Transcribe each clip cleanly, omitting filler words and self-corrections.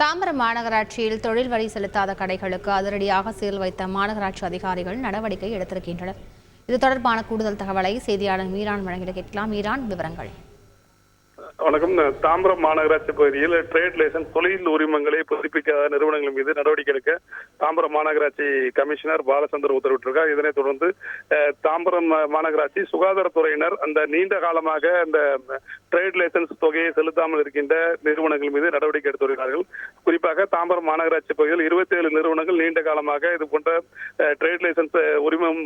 தாம்பரம் மாநகராட்சியில் தொழில் வரி செலுத்தாத கடைகளுக்கு அதிரடியாக சீல் வைத்த மாநகராட்சி அதிகாரிகள் நடவடிக்கை எடுத்திருக்கின்றனர். இது தொடர்பான கூடுதல் தகவலை செய்தியாளர் மீரான் வழங்கிட கேட்கலாம். மீரான், விவரங்கள். வணக்கம். தாம்பரம் மாநகராட்சி பகுதியில் ட்ரேட் லைசன்ஸ் தொழில் உரிமங்களை புதுப்பிக்காத நிறுவனங்கள் மீது நடவடிக்கை எடுக்க தாம்பரம் மாநகராட்சி கமிஷனர் பாலச்சந்தர் உத்தரவிட்டிருக்கார். இதனைத் தொடர்ந்து தாம்பரம் மாநகராட்சி சுகாதாரத்துறையினர் அந்த நீண்ட காலமாக அந்த ட்ரேட் லைசன்ஸ் தொகையை செலுத்தாமல் இருக்கின்ற நிறுவனங்கள் மீது நடவடிக்கை எடுத்து வருகிறார்கள். குறிப்பாக தாம்பரம் மாநகராட்சி பகுதியில் 27 நிறுவனங்கள் நீண்ட காலமாக இது போன்ற ட்ரேட் லைசன்ஸ் உரிமம்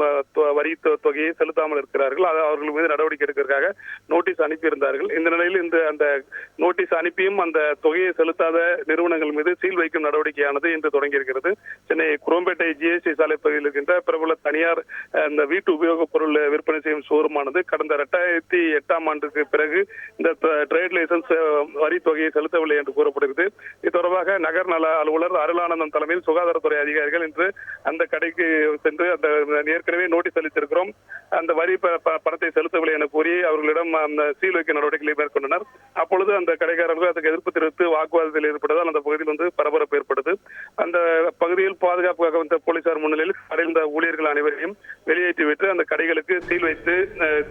வரி தொகையை செலுத்தாமல் இருக்கிறார்கள். அவர்கள் மீது நடவடிக்கை எடுக்கிறதுக்காக நோட்டீஸ் அனுப்பியிருந்தார்கள். இந்த நிலையில் அந்த நோட்டீஸ் அனுப்பியும் அந்த தொகையை செலுத்தாத நிறுவனங்கள் மீது சீல் வைக்கும் நடவடிக்கையானது இன்று தொடங்கியிருக்கிறது. சென்னை குரோம்பேட்டை ஜிஎஸ்டி சாலை பகுதியில் இருக்கின்ற பிரபல தனியார் இந்த வீட்டு உபயோகப் பொருள் விற்பனை செய்யும் ஷோரூமானது கடந்த 2008ஆம் ஆண்டுக்கு பிறகு இந்த ட்ரேட் லைசன்ஸ் வரி தொகையை செலுத்தவில்லை என்று கூறப்படுகிறது. இது தொடர்பாக நகர் நல அலுவலர் அருளானந்தம் தலைமையில் சுகாதாரத்துறை அதிகாரிகள் இன்று அந்த கடைக்கு சென்று அந்த ஏற்கனவே நோட்டீஸ் அளித்திருக்கிறோம், அந்த வரி பணத்தை செலுத்தவில்லை என கூறி அவர்களிடம் அந்த சீல் வைக்கும் நடவடிக்கைகளை மேற்கொண்டனர். அப்பொழுது அந்த கடைக்காரர்கள் அதுக்கு எதிர்ப்பு தெரிவித்து வாக்குவாதத்தில் ஏற்பட்டதால் அந்த பகுதியில் பரபரப்பு ஏற்பட்டது. அந்த பகுதியில் பாதுகாப்புக்காக வந்த போலீசார் முன்னிலையில் கடைந்த ஊழியர்கள் அனைவரையும் வெளியேற்றிவிட்டு அந்த கடைகளுக்கு சீல் வைத்து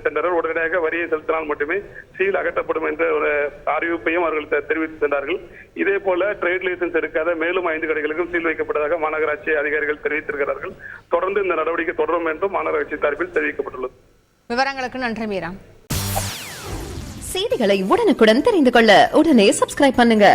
சென்றனர். உடனடியாக வரியை செலுத்தினால் மட்டுமே சீல் அகற்றப்படும் என்ற ஒரு அறிவிப்பையும் அவர்கள் தெரிவித்து சென்றார்கள். இதே போல ட்ரேட் லைசன்ஸ் எடுக்காத மேலும் 5 கடைகளுக்கும் சீல் வைக்கப்பட்டதாக மாநகராட்சி அதிகாரிகள் தெரிவித்திருக்கிறார்கள். தொடர்ந்து இந்த நடவடிக்கை தொடரும் என்றும் மாநகராட்சி தரப்பில் தெரிவிக்கப்பட்டுள்ளது. விவரங்களுக்கு நன்றி மீரா. செய்திகளை உடனுக்குடன் தெரிந்து கொள்ள உடனே சப்ஸ்கிரைப் பண்ணுங்க.